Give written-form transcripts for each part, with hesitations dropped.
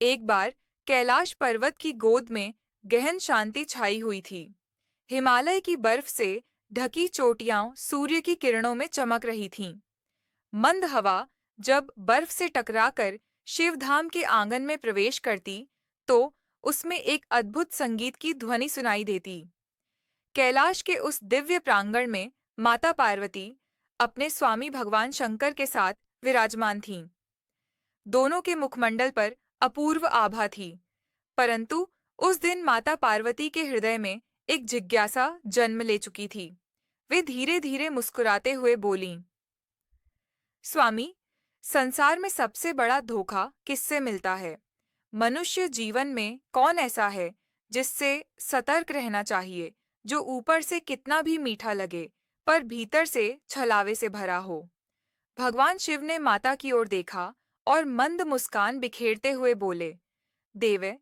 एक बार कैलाश पर्वत की गोद में गहन शांति छाई हुई थी। हिमालय की बर्फ से ढकी चोटियां सूर्य की किरणों में चमक रही थीं। मंद हवा जब बर्फ से टकराकर शिवधाम के आंगन में प्रवेश करती, तो उसमें एक अद्भुत संगीत की ध्वनि सुनाई देती। कैलाश के उस दिव्य प्रांगण में माता पार्वती अपने स्वामी भगवान शंकर के साथ विराजमान थीं। दोनों के मुखमंडल पर अपूर्व आभा थी, परंतु उस दिन माता पार्वती के हृदय में एक जिज्ञासा जन्म ले चुकी थी। वे धीरे धीरे मुस्कुराते हुए बोलीं, स्वामी, संसार में सबसे बड़ा धोखा किससे मिलता है? मनुष्य जीवन में कौन ऐसा है जिससे सतर्क रहना चाहिए, जो ऊपर से कितना भी मीठा लगे, पर भीतर से छलावे से भरा हो? भगवान शिव ने माता की ओर देखा और मंद मुस्कान बिखेरते हुए बोले, देवे,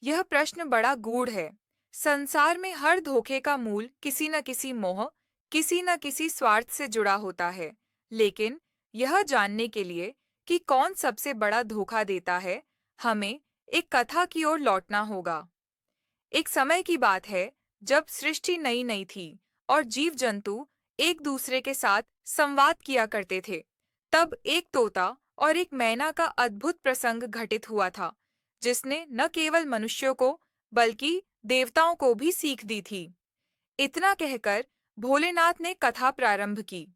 यह प्रश्न बड़ा गूढ़ है। संसार में हर धोखे का मूल किसी न किसी मोह, किसी न किसी स्वार्थ से जुड़ा होता है। लेकिन यह जानने के लिए कि कौन सबसे बड़ा धोखा देता है, हमें एक कथा की ओर लौटना होगा। एक समय की बात है जब सृष्टि नई नई थी और जीव जंतु एक दूसरे के साथ संवाद किया करते थे। तब एक तोता और एक मैना का अद्भुत प्रसंग घटित हुआ था, जिसने न केवल मनुष्यों को बल्कि देवताओं को भी सीख दी थी। इतना कहकर भोलेनाथ ने कथा प्रारंभ की।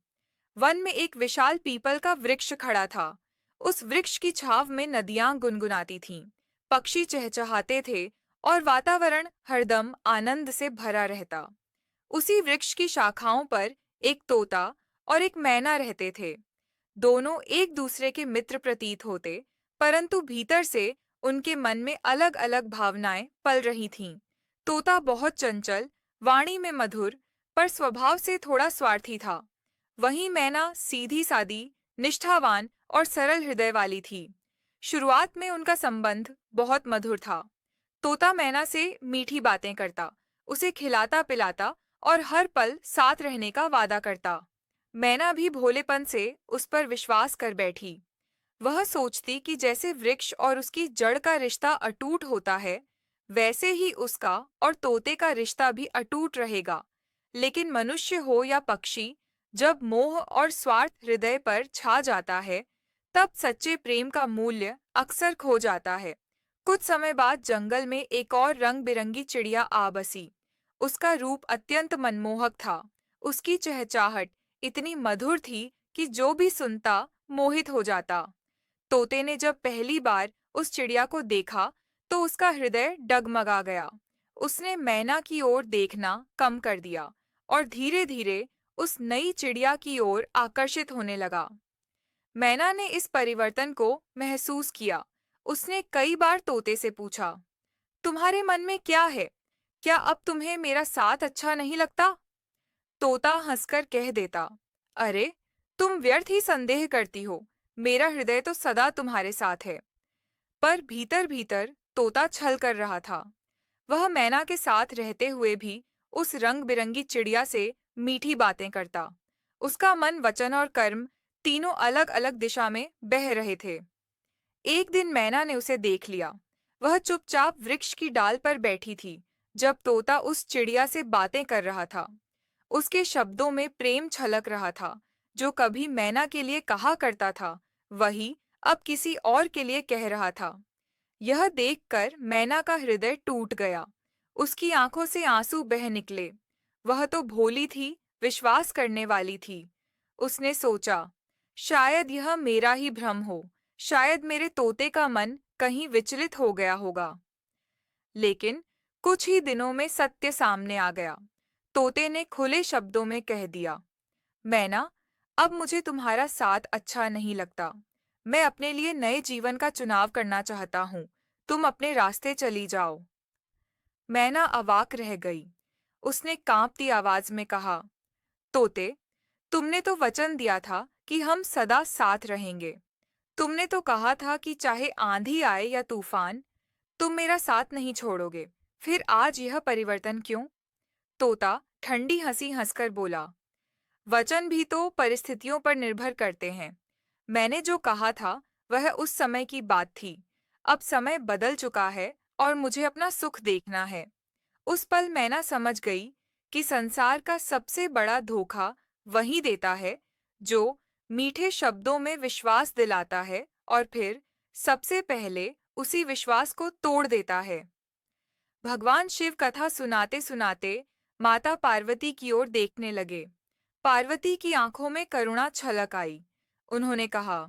वन में एक विशाल पीपल का वृक्ष खड़ा था। उस वृक्ष की छाव में नदियां गुनगुनाती थीं, पक्षी चहचहाते थे और वातावरण हरदम आनंद से भरा रहता। उसी वृक्ष की शाखाओं पर एक तोता और एक मैना रहते थे। दोनों एक दूसरे के मित्र प्रतीत होते, परंतु भीतर से उनके मन में अलग-अलग भावनाएं पल रही थीं। तोता बहुत चंचल, वाणी में मधुर, पर स्वभाव से थोड़ा स्वार्थी था। वहीं मैना सीधी-सादी, निष्ठावान और सरल हृदय वाली थी। शुरुआत में उनका संबंध बहुत मधुर था। तोता मैना से मीठी बातें करता, उसे खिलाता-पिलाता और हर पल साथ रहने का वादा करता। मैना भी भोलेपन से उस पर विश्वास कर बैठी। वह सोचती कि जैसे वृक्ष और उसकी जड़ का रिश्ता अटूट होता है, वैसे ही उसका और तोते का रिश्ता भी अटूट रहेगा। लेकिन मनुष्य हो या पक्षी, जब मोह और स्वार्थ हृदय पर छा जाता है, तब सच्चे प्रेम का मूल्य अक्सर खो जाता है। कुछ समय बाद जंगल में एक और रंग-बिरंगी चिड़िया आ बसी। उसका रूप अत्यंत मनमोहक था। उसकी चहचहाहट इतनी मधुर थी कि जो भी सुनता मोहित हो जाता। तोते ने जब पहली बार उस चिड़िया को देखा, तो उसका हृदय डगमगा गया। उसने मैना की ओर देखना कम कर दिया और धीरे-धीरे उस नई चिड़िया की ओर आकर्षित होने लगा। मैना ने इस परिवर्तन को महसूस किया। उसने कई बार तोते से पूछा, तुम्हारे मन में क्या है? क्या अब तुम्हें मेरा साथ अच्छा नहीं लगता? तोता हंसकर कह देता, अरे, तुम व्यर्थ ही संदेह करती हो। मेरा हृदय तो सदा तुम्हारे साथ है। पर भीतर भीतर तोता छल कर रहा था। वह मैना के साथ रहते हुए भी उस रंग बिरंगी चिड़िया से मीठी बातें करता। उसका मन, वचन और कर्म तीनों अलग अलग दिशा में बह रहे थे। एक दिन मैना ने उसे देख लिया। वह चुपचाप वृक्ष की डाल पर बैठी थी, जब तोता उस चिड़िया से बातें कर रहा था। उसके शब्दों में प्रेम छलक रहा था। जो कभी मैना के लिए कहा करता था, वही अब किसी और के लिए कह रहा था। यह देखकर मैना का हृदय टूट गया। उसकी आंखों से आंसू बह निकले। वह तो भोली थी, विश्वास करने वाली थी। उसने सोचा, शायद यह मेरा ही भ्रम हो, शायद मेरे तोते का मन कहीं विचलित हो गया होगा। लेकिन कुछ ही दिनों में सत्य सामने आ गया। तोते ने खुले शब्दों में कह दिया, मैना, अब मुझे तुम्हारा साथ अच्छा नहीं लगता। मैं अपने लिए नए जीवन का चुनाव करना चाहता हूँ। तुम अपने रास्ते चली जाओ। मैना अवाक रह गई। उसने कांपती आवाज में कहा, तोते, तुमने तो वचन दिया था कि हम सदा साथ रहेंगे। तुमने तो कहा था कि चाहे आंधी आए या तूफान, तुम मेरा साथ नहीं छोड़ोगे। फिर आज यह परिवर्तन क्यों? तोता ठंडी हंसी हंसकर बोला, वचन भी तो परिस्थितियों पर निर्भर करते हैं। मैंने जो कहा था वह उस समय की बात थी। अब समय बदल चुका है और मुझे अपना सुख देखना है। उस पल मैना समझ गई कि संसार का सबसे बड़ा धोखा वही देता है जो मीठे शब्दों में विश्वास दिलाता है और फिर सबसे पहले उसी विश्वास को तोड़ देता है। भगवान शिव कथा सुनाते सुनाते माता पार्वती की ओर देखने लगे। पार्वती की आंखों में करुणा छलक आई। उन्होंने कहा,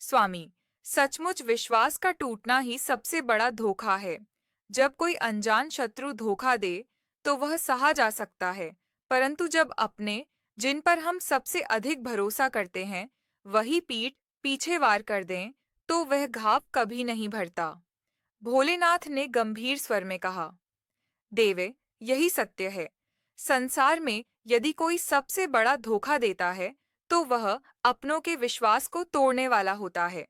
स्वामी, सचमुच विश्वास का टूटना ही सबसे बड़ा धोखा है। जब कोई अनजान शत्रु धोखा दे तो वह सहा जा सकता है, परंतु जब अपने, जिन पर हम सबसे अधिक भरोसा करते हैं, वही पीठ पीछे वार कर दें, तो वह घाव कभी नहीं भरता। भोलेनाथ ने गंभीर स्वर में कहा, देवे, यही सत्य है। संसार में यदि कोई सबसे बड़ा धोखा देता है, तो वह अपनों के विश्वास को तोड़ने वाला होता है।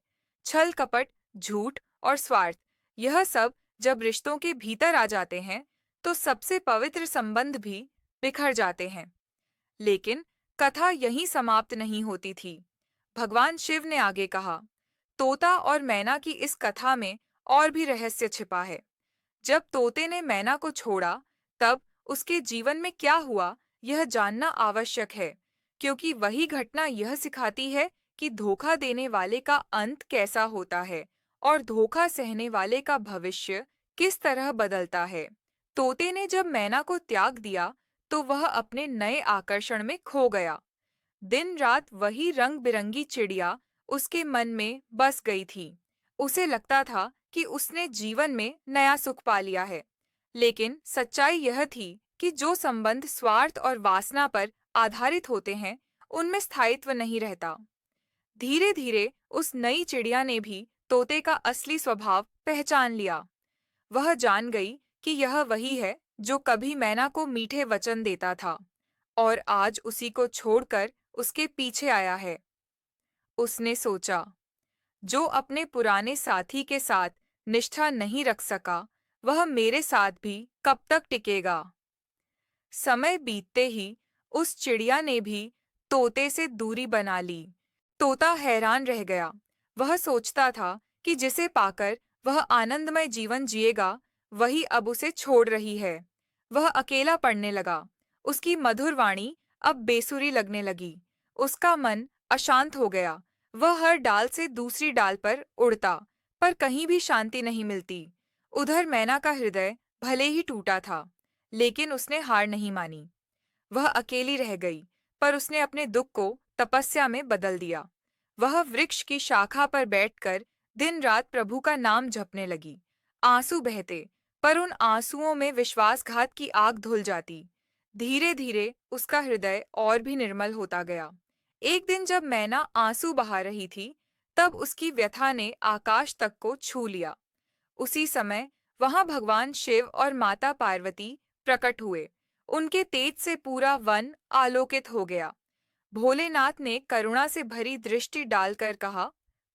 छल कपट, झूठ और स्वार्थ, यह सब जब रिश्तों के भीतर आ जाते हैं, तो सबसे पवित्र संबंध भी बिखर जाते हैं। लेकिन कथा यहीं समाप्त नहीं होती थी। भगवान शिव ने आगे कहा, तोता और मैना की इस कथा में और भी रहस्य छिपा है। जब तोते ने मैना को छोड़ा, तब उसके जीवन में क्या हुआ, यह जानना आवश्यक है, क्योंकि वही घटना यह सिखाती है कि धोखा देने वाले का अंत कैसा होता है और धोखा सहने वाले का भविष्य किस तरह बदलता है। तोते ने जब मैना को त्याग दिया, तो वह अपने नए आकर्षण में खो गया। दिन रात वही रंग बिरंगी चिड़िया उसके मन में बस गई थी। उसे लगता था कि उसने जीवन में नया सुख पा लिया है। लेकिन सच्चाई यह थी कि जो संबंध स्वार्थ और वासना पर आधारित होते हैं, उनमें स्थायित्व नहीं रहता। धीरे धीरे उस नई चिड़िया ने भी तोते का असली स्वभाव पहचान लिया। वह जान गई कि यह वही है जो कभी मैना को मीठे वचन देता था और आज उसी को छोड़कर उसके पीछे आया है। उसने सोचा, जो अपने पुराने साथी के साथ निष्ठा नहीं रख सका, वह मेरे साथ भी कब तक टिकेगा। समय बीतते ही उस चिड़िया ने भी तोते से दूरी बना ली। तोता हैरान रह गया। वह सोचता था कि जिसे पाकर वह आनंदमय जीवन जिएगा, वही अब उसे छोड़ रही है। वह अकेला पड़ने लगा। उसकी मधुर वाणी अब बेसुरी लगने लगी। उसका मन अशांत हो गया। वह हर डाल से दूसरी डाल पर उड़ता, पर कहीं भी शांति नहीं मिलती। उधर मैना का हृदय भले ही टूटा था, लेकिन उसने हार नहीं मानी। वह अकेली रह गई, पर उसने अपने दुख को तपस्या में बदल दिया। वह वृक्ष की शाखा पर बैठकर दिन रात प्रभु का नाम जपने लगी। आंसू बहते, पर उन आंसुओं में विश्वासघात की आग धुल जाती। धीरे धीरे उसका हृदय और भी निर्मल होता गया। एक दिन जब मैना आंसू बहा रही थी, तब उसकी व्यथा ने आकाश तक को छू लिया। उसी समय वहां भगवान शिव और माता पार्वती प्रकट हुए। उनके तेज से पूरा वन आलोकित हो गया। भोलेनाथ ने करुणा से भरी दृष्टि डालकर कहा,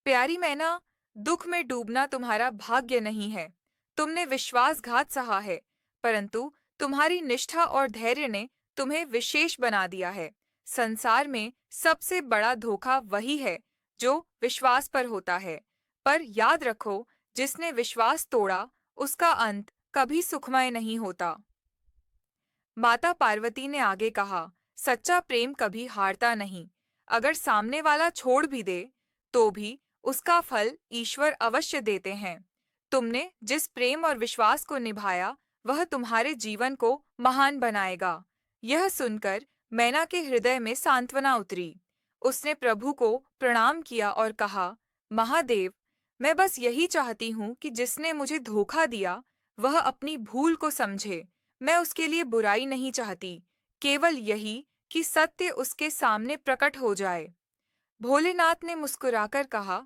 प्यारी मैना, दुख में डूबना तुम्हारा भाग्य नहीं है। तुमने विश्वासघात सहा है, परंतु तुम्हारी निष्ठा और धैर्य ने तुम्हें विशेष बना दिया है। संसार में सबसे बड़ा धोखा वही है जो विश्वास पर होता है। पर याद रखो, जिसने विश्वास तोड़ा, उसका अंत कभी सुखमय नहीं होता। माता पार्वती ने आगे कहा, सच्चा प्रेम कभी हारता नहीं। अगर सामने वाला छोड़ भी दे, तो भी उसका फल ईश्वर अवश्य देते हैं। तुमने जिस प्रेम और विश्वास को निभाया, वह तुम्हारे जीवन को महान बनाएगा। यह सुनकर मैना के हृदय में सांत्वना उतरी। उसने प्रभु को प्रणाम किया और कहा, महादेव, मैं बस यही चाहती हूँ कि जिसने मुझे धोखा दिया, वह अपनी भूल को समझे। मैं उसके लिए बुराई नहीं चाहती, केवल यही कि सत्य उसके सामने प्रकट हो जाए। भोलेनाथ ने मुस्कुराकर कहा,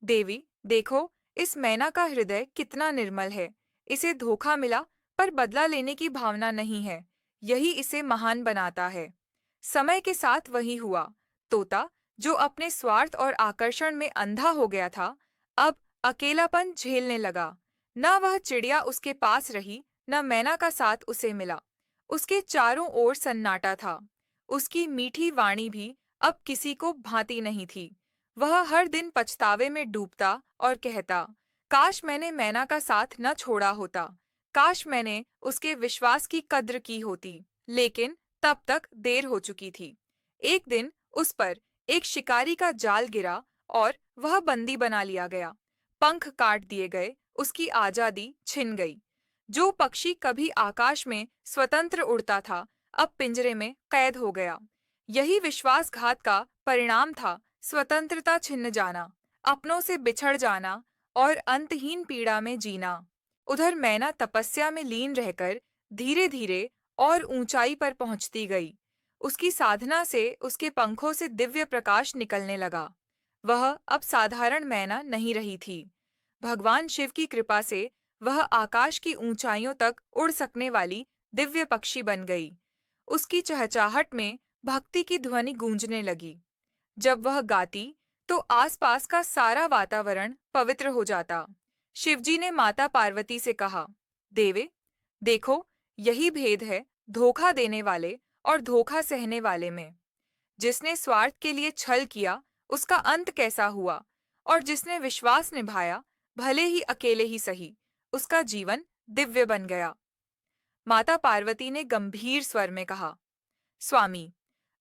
देवी, देखो, इस मैना का हृदय कितना निर्मल है। इसे धोखा मिला, पर बदला लेने की भावना नहीं है। यही इसे महान बनाता है। समय के साथ वही हुआ। तोता, जो अपने स्वार्थ और आकर्षण में अंधा हो गया था, अब अकेलापन झेलने लगा। न वह चिड़िया उसके पास रही, न मैना का साथ उसे मिला। उसके चारों ओर सन्नाटा था। उसकी मीठी वाणी भी अब किसी को भाती नहीं थी। वह हर दिन पछतावे में डूबता और कहता, काश मैंने मैना का साथ न छोड़ा होता। काश मैंने उसके विश्वास की कद्र की होती। लेकिन तब तक देर हो चुकी थी। एक दिन उस पर एक शिकारी का जाल गिरा और वह बंदी बना लिया गया। पंख काट दिए गए, उसकी आजादी छिन गई। जो पक्षी कभी आकाश में स्वतंत्र उड़ता था, अब पिंजरे में कैद हो गया। यही विश्वासघात का परिणाम था, स्वतंत्रता छिन्न जाना, अपनों से बिछड़ जाना और अंतहीन पीड़ा में जीना। उधर मैना तपस्या में लीन रहकर धीरे धीरे और ऊंचाई पर पहुंचती गई। उसकी साधना से उसके पंखों से दिव्य प्रकाश निकलने लगा। वह अब साधारण मैना नहीं रही थी। भगवान शिव की कृपा से वह आकाश की ऊंचाइयों तक उड़ सकने वाली दिव्य पक्षी बन गई। उसकी चहचहाहट में भक्ति की ध्वनि गूंजने लगी। जब वह गाती तो आसपास का सारा वातावरण पवित्र हो जाता। शिवजी ने माता पार्वती से कहा, देवे, देखो, यही भेद है धोखा देने वाले और धोखा सहने वाले में। जिसने स्वार्थ के लिए छल किया, उसका अंत कैसा हुआ, और जिसने विश्वास निभाया, भले ही अकेले ही सही, उसका जीवन दिव्य बन गया। माता पार्वती ने गंभीर स्वर में कहा, स्वामी,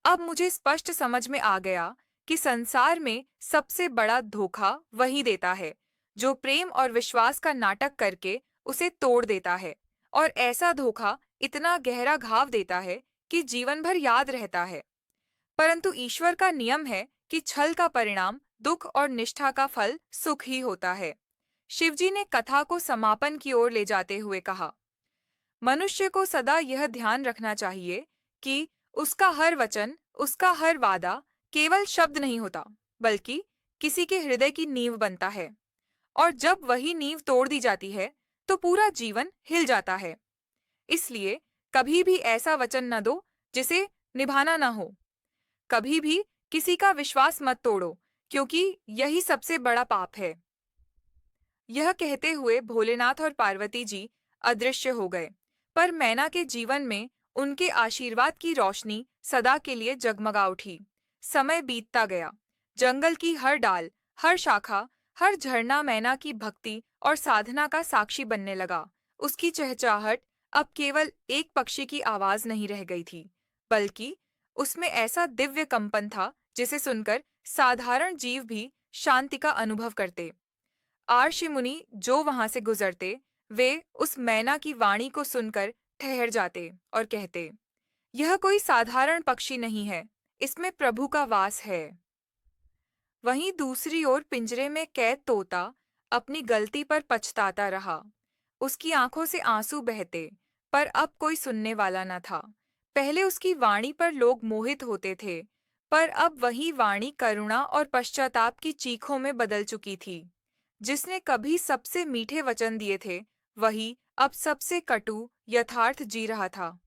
अब मुझे स्पष्ट समझ में आ गया कि संसार में सबसे बड़ा धोखा वही देता है जो प्रेम और विश्वास का नाटक करके उसे तोड़ देता है, और ऐसा धोखा इतना गहरा घाव देता है कि जीवन भर याद रहता है। परंतु ईश्वर का नियम है कि छल का परिणाम दुख और निष्ठा का फल सुख ही होता है। शिवजी ने कथा को समापन की ओर ले जाते हुए कहा, मनुष्य को सदा यह ध्यान रखना चाहिए कि उसका हर वचन, उसका हर वादा केवल शब्द नहीं होता, बल्कि किसी के हृदय की नींव बनता है। और जब वही नींव तोड़ दी जाती है, तो पूरा जीवन हिल जाता है। इसलिए कभी भी ऐसा वचन न दो जिसे निभाना न हो। कभी भी किसी का विश्वास मत तोड़ो, क्योंकि यही सबसे बड़ा पाप है। यह कहते हुए भोलेनाथ और पार्वती जी अदृश्य हो गए, पर मैना के जीवन में उनके आशीर्वाद की रोशनी सदा के लिए जगमगा उठी। समय बीतता गया। जंगल की हर डाल, हर शाखा, हर झरना मैना की भक्ति और साधना का साक्षी बनने लगा। उसकी चहचहाहट अब केवल एक पक्षी की आवाज नहीं रह गई थी, बल्कि उसमें ऐसा दिव्य कंपन था जिसे सुनकर साधारण जीव भी शांति का अनुभव करते। आर्षि मुनि जो वहां से गुजरते, वे उस मैना की वाणी को सुनकर ठहर जाते और कहते, यह कोई साधारण पक्षी नहीं है, इसमें प्रभु का वास है। वहीं दूसरी ओर पिंजरे में कैद तोता अपनी गलती पर पछताता रहा। उसकी आंखों से आंसू बहते, पर अब कोई सुनने वाला न था। पहले उसकी वाणी पर लोग मोहित होते थे, पर अब वही वाणी करुणा और पश्चाताप की चीखों में बदल चुकी थी। जिसने कभी सबसे मीठे वचन दिए थे, वही अब सबसे कटु यथार्थ जी रहा था।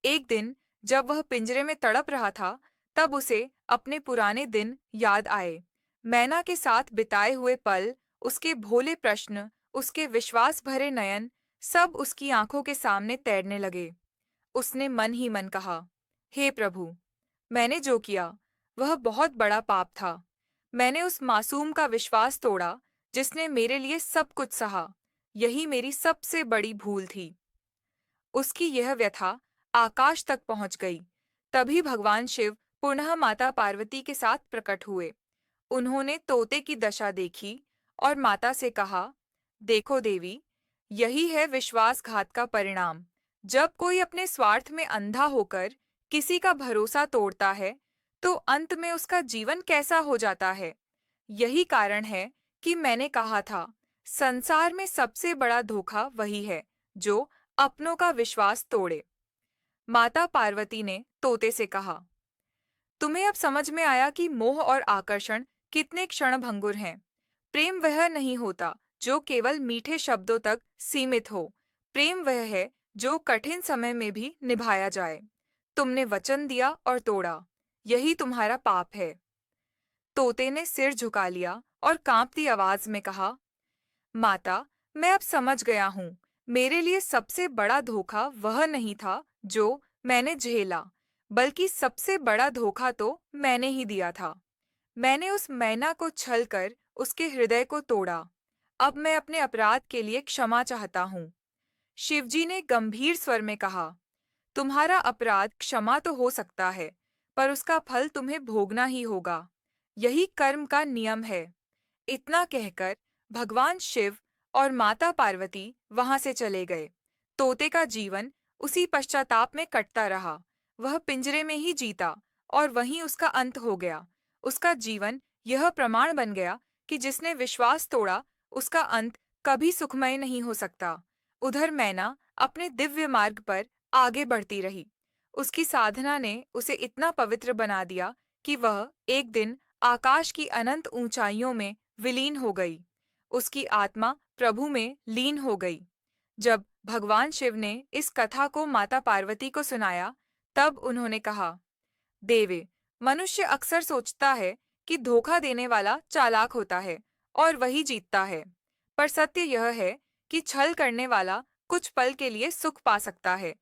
एक दिन जब वह पिंजरे में तड़प रहा था, तब उसे अपने पुराने दिन याद आए। मैना के साथ बिताए हुए पल, उसके भोले प्रश्न, उसके विश्वास भरे नयन, सब उसकी आंखों के सामने तैरने लगे। उसने मन ही मन कहा, हे प्रभु, मैंने जो किया वह बहुत बड़ा पाप था। मैंने उस मासूम का विश्वास तोड़ा जिसने मेरे लिए सब कुछ सहा। यही मेरी सबसे बड़ी भूल थी। उसकी यह व्यथा आकाश तक पहुंच गई। तभी भगवान शिव पुनः माता पार्वती के साथ प्रकट हुए। उन्होंने तोते की दशा देखी और माता से कहा, देखो देवी, यही है विश्वासघात का परिणाम। जब कोई अपने स्वार्थ में अंधा होकर किसी का भरोसा तोड़ता है, तो अंत में उसका जीवन कैसा हो जाता है। यही कारण है कि मैंने कहा था, संसार में सबसे बड़ा धोखा वही है जो अपनों का विश्वास तोड़े। माता पार्वती ने तोते से कहा, तुम्हें अब समझ में आया कि मोह और आकर्षण कितने क्षणभंगुर हैं। प्रेम वह नहीं होता जो केवल मीठे शब्दों तक सीमित हो। प्रेम वह है जो कठिन समय में भी निभाया जाए। तुमने वचन दिया और तोड़ा, यही तुम्हारा पाप है। तोते ने सिर झुका लिया और कांपती आवाज में कहा, माता, मैं अब समझ गया हूँ। मेरे लिए सबसे बड़ा धोखा वह नहीं था जो मैंने झेला, बल्कि सबसे बड़ा धोखा तो मैंने ही दिया था। मैंने उस मैना को छल कर उसके हृदय को तोड़ा। अब मैं अपने अपराध के लिए क्षमा चाहता हूँ। शिवजी ने गंभीर स्वर में कहा, तुम्हारा अपराध क्षमा तो हो सकता है, पर उसका फल तुम्हें भोगना ही होगा। यही कर्म का नियम है। इतना कहकर भगवान शिव और माता पार्वती वहां से चले गए। तोते का जीवन उसी पश्चाताप में कटता रहा। वह पिंजरे में ही जीता और वहीं उसका अंत हो गया। उसका जीवन यह प्रमाण बन गया कि जिसने विश्वास तोड़ा, उसका अंत कभी सुखमय नहीं हो सकता। उधर मैना अपने दिव्य मार्ग पर आगे बढ़ती रही। उसकी साधना ने उसे इतना पवित्र बना दिया कि वह एक दिन आकाश की अनंत ऊंचाइयों में विलीन हो गई। उसकी आत्मा प्रभु में लीन हो गई। जब भगवान शिव ने इस कथा को माता पार्वती को सुनाया, तब उन्होंने कहा, देवे, मनुष्य अक्सर सोचता है कि धोखा देने वाला चालाक होता है और वही जीतता है। पर सत्य यह है कि छल करने वाला कुछ पल के लिए सुख पा सकता है,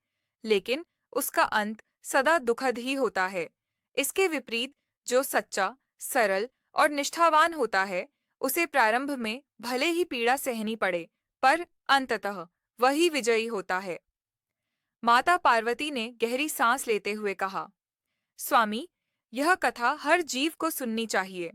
लेकिन उसका अंत सदा दुखद ही होता है। इसके विपरीत जो सच्चा, सरल और निष्ठावान होता है, उसे प्रारंभ में भले ही पीड़ा सहनी पड़े, पर अंततः वही विजयी होता है। माता पार्वती ने गहरी सांस लेते हुए कहा, स्वामी, यह कथा हर जीव को सुननी चाहिए,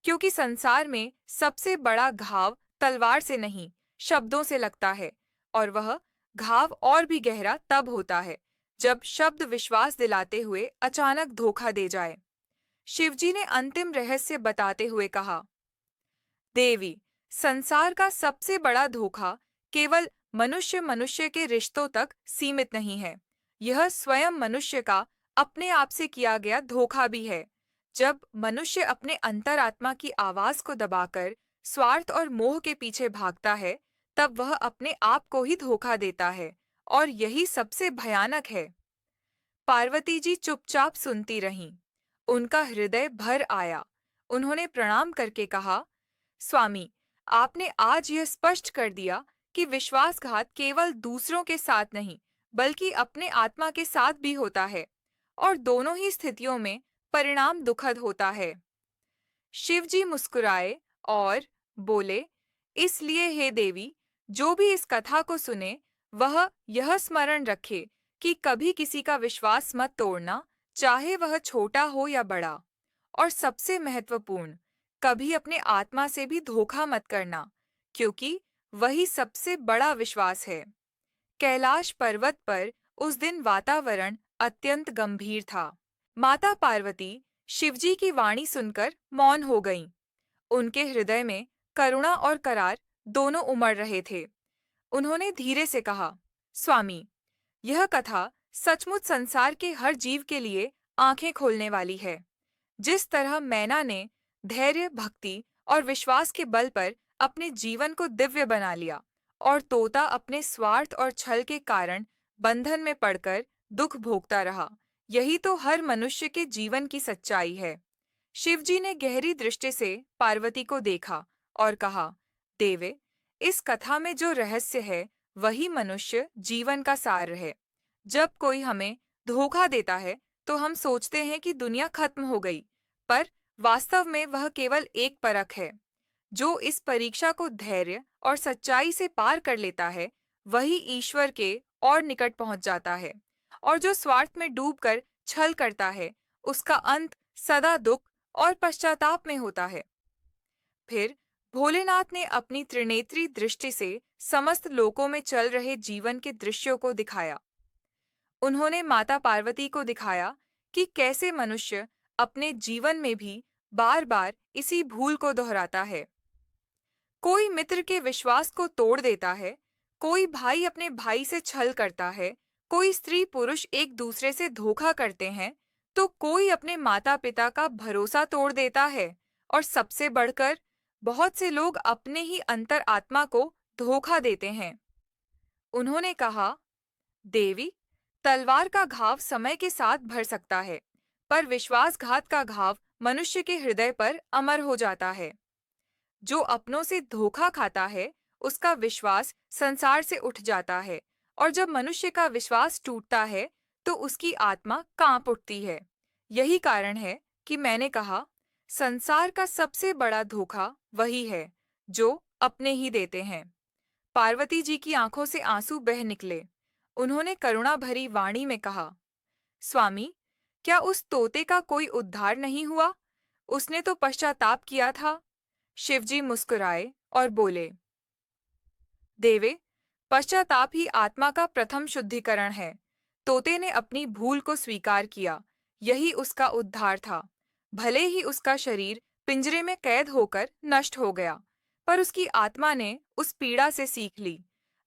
क्योंकि संसार में सबसे बड़ा घाव तलवार से नहीं, शब्दों से लगता है, और वह घाव और भी गहरा तब होता है जब शब्द विश्वास दिलाते हुए अचानक धोखा दे जाए। शिवजी ने अंतिम रहस्य बताते हुए कहा, देवी, संसार का सबसे बड़ा धोखा केवल मनुष्य मनुष्य के रिश्तों तक सीमित नहीं है। यह स्वयं मनुष्य का अपने आप से किया गया धोखा भी है। जब मनुष्य अपने अंतरात्मा की आवाज को दबाकर स्वार्थ और मोह के पीछे भागता है, तब वह अपने आप को ही धोखा देता है, और यही सबसे भयानक है। पार्वती जी चुपचाप सुनती रहीं। उनका हृदय भर आया। उन्होंने प्रणाम करके कहा, स्वामी, आपने आज यह स्पष्ट कर दिया कि विश्वासघात केवल दूसरों के साथ नहीं, बल्कि अपने आत्मा के साथ भी होता है, और दोनों ही स्थितियों में परिणाम दुखद होता है। शिवजी मुस्कुराए और बोले, इसलिए हे देवी, जो भी इस कथा को सुने, वह यह स्मरण रखे कि कभी किसी का विश्वास मत तोड़ना, चाहे वह छोटा हो या बड़ा। और सबसे महत्वपूर्ण, कभी अपने आत्मा से भी धोखा मत करना, क्योंकि वही सबसे बड़ा विश्वास है। कैलाश पर्वत पर उस दिन वातावरण अत्यंत गंभीर था। माता पार्वती शिवजी की वाणी सुनकर मौन हो गईं। उनके हृदय में करुणा और करार दोनों उमड़ रहे थे। उन्होंने धीरे से कहा, स्वामी, यह कथा सचमुच संसार के हर जीव के लिए आंखें खोलने वाली है। जिस तरह मैना ने धैर्य, भक्ति और विश्वास के बल पर अपने जीवन को दिव्य बना लिया, और तोता अपने स्वार्थ और छल के कारण बंधन में पड़कर दुख भोगता रहा, यही तो हर मनुष्य के जीवन की सच्चाई है। शिवजी ने गहरी दृष्टि से पार्वती को देखा और कहा, देवे, इस कथा में जो रहस्य है, वही मनुष्य जीवन का सार है। जब कोई हमें धोखा देता है, तो हम सोचते हैं कि दुनिया खत्म हो गई, पर वास्तव में वह केवल एक परख है। जो इस परीक्षा को धैर्य और सच्चाई से पार कर लेता है, वही ईश्वर के और निकट पहुंच जाता है, और जो स्वार्थ में डूबकर छल करता है, उसका अंत सदा दुख और पश्चाताप में होता है। फिर भोलेनाथ ने अपनी त्रिनेत्री दृष्टि से समस्त लोकों में चल रहे जीवन के दृश्यों को दिखाया। उन्होंने माता पार्वती को दिखाया कि कैसे मनुष्य अपने जीवन में भी बार बार इसी भूल को दोहराता है। कोई मित्र के विश्वास को तोड़ देता है, कोई भाई अपने भाई से छल करता है, कोई स्त्री पुरुष एक दूसरे से धोखा करते हैं, तो कोई अपने माता पिता का भरोसा तोड़ देता है, और सबसे बढ़कर बहुत से लोग अपने ही अंतर आत्मा को धोखा देते हैं। उन्होंने कहा, देवी, तलवार का घाव समय के साथ भर सकता है, पर विश्वासघात का घाव मनुष्य के हृदय पर अमर हो जाता है। जो अपनों से धोखा खाता है, उसका विश्वास संसार से उठ जाता है, और जब मनुष्य का विश्वास टूटता है, तो उसकी आत्मा कांप उठती है। यही कारण है कि मैंने कहा, संसार का सबसे बड़ा धोखा वही है जो अपने ही देते हैं। पार्वती जी की आंखों से आंसू बह निकले। उन्होंने करुणा भरी वाणी में कहा, स्वामी, क्या उस तोते का कोई उद्धार नहीं हुआ? उसने तो पश्चाताप किया था। शिवजी मुस्कुराए और बोले, देवे, पश्चाताप ही आत्मा का प्रथम शुद्धिकरण है। तोते ने अपनी भूल को स्वीकार किया, यही उसका उद्धार था। भले ही उसका शरीर पिंजरे में कैद होकर नष्ट हो गया, पर उसकी आत्मा ने उस पीड़ा से सीख ली।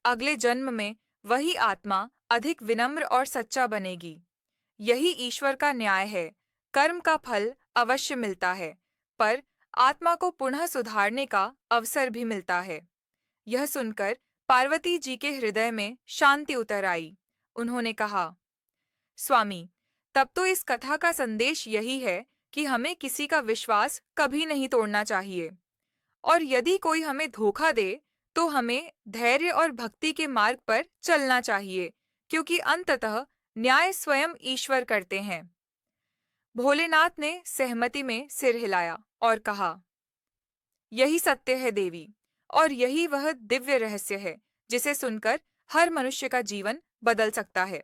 अगले जन्म में वही आत्मा अधिक विनम्र और सच्चा बनेगी। यही ईश्वर का न्याय है। कर्म का फल अवश्य मिलता है, पर आत्मा को पुनः सुधारने का अवसर भी मिलता है। यह सुनकर पार्वती जी के हृदय में शांति उतर आई। उन्होंने कहा, स्वामी, तब तो इस कथा का संदेश यही है कि हमें किसी का विश्वास कभी नहीं तोड़ना चाहिए, और यदि कोई हमें धोखा दे तो हमें धैर्य और भक्ति के मार्ग पर चलना चाहिए, क्योंकि अंततः न्याय स्वयं ईश्वर करते हैं। भोलेनाथ ने सहमति में सिर हिलाया और कहा, यही सत्य है देवी, और यही वह दिव्य रहस्य है जिसे सुनकर हर मनुष्य का जीवन बदल सकता है।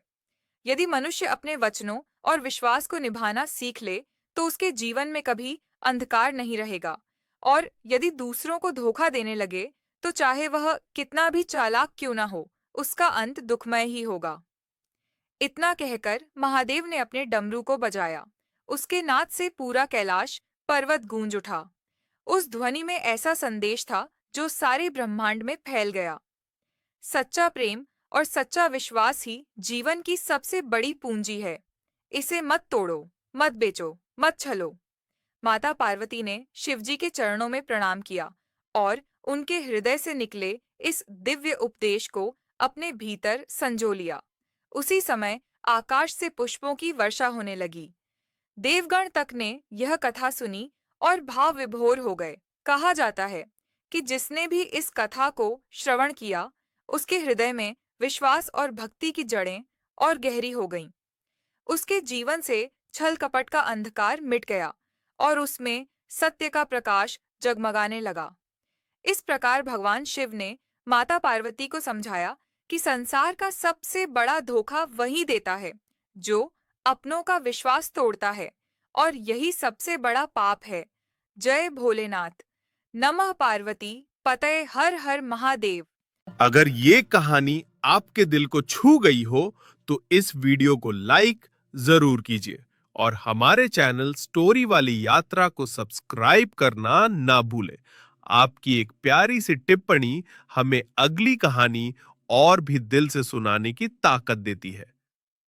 यदि मनुष्य अपने वचनों और विश्वास को निभाना सीख ले तो उसके जीवन में कभी अंधकार नहीं रहेगा, और यदि दूसरों को धोखा देने लगे तो चाहे वह कितना भी चालाक क्यों ना हो, उसका अंत दुखमय ही होगा। इतना कहकर महादेव ने अपने डमरू को बजाया। उसके नाद से पूरा कैलाश पर्वत गूंज उठा। उस ध्वनि में ऐसा संदेश था जो सारे ब्रह्मांड में फैल गया। सच्चा प्रेम और सच्चा विश्वास ही जीवन की सबसे बड़ी पूंजी है। इसे मत तोड़ो, मत बेचो, मत छलो। माता पार्वती ने शिवजी के चरणों में प्रणाम किया और उनके हृदय से निकले इस दिव्य उपदेश को अपने भीतर संजो लिया। उसी समय आकाश से पुष्पों की वर्षा होने लगी। देवगण तक ने यह कथा सुनी और भाव विभोर हो गए। कहा जाता है कि जिसने भी इस कथा को श्रवण किया, उसके हृदय में विश्वास और भक्ति की जड़ें और गहरी हो गईं। उसके जीवन से छल कपट का अंधकार मिट गया और उसमें सत्य का प्रकाश जगमगाने लगा। इस प्रकार भगवान शिव ने माता पार्वती को समझाया कि संसार का सबसे बड़ा धोखा वही देता है जो अपनों का विश्वास तोड़ता है, और यही सबसे बड़ा पाप है। जय भोलेनाथ। नमः पार्वती पतये हर हर महादेव। अगर ये कहानी आपके दिल को छू गई हो तो इस वीडियो को लाइक जरूर कीजिए और हमारे चैनल स्टोरी वाली यात्रा को सब्सक्राइब करना ना भूलें। आपकी एक प्यारी सी टिप्पणी हमें अगली कहानी और भी दिल से सुनाने की ताकत देती है।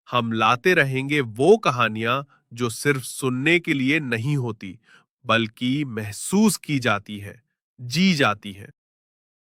हम लाते रहेंगे वो कहानियां जो सिर्फ सुनने के लिए नहीं होती, बल्कि महसूस की जाती है, जी जाती है।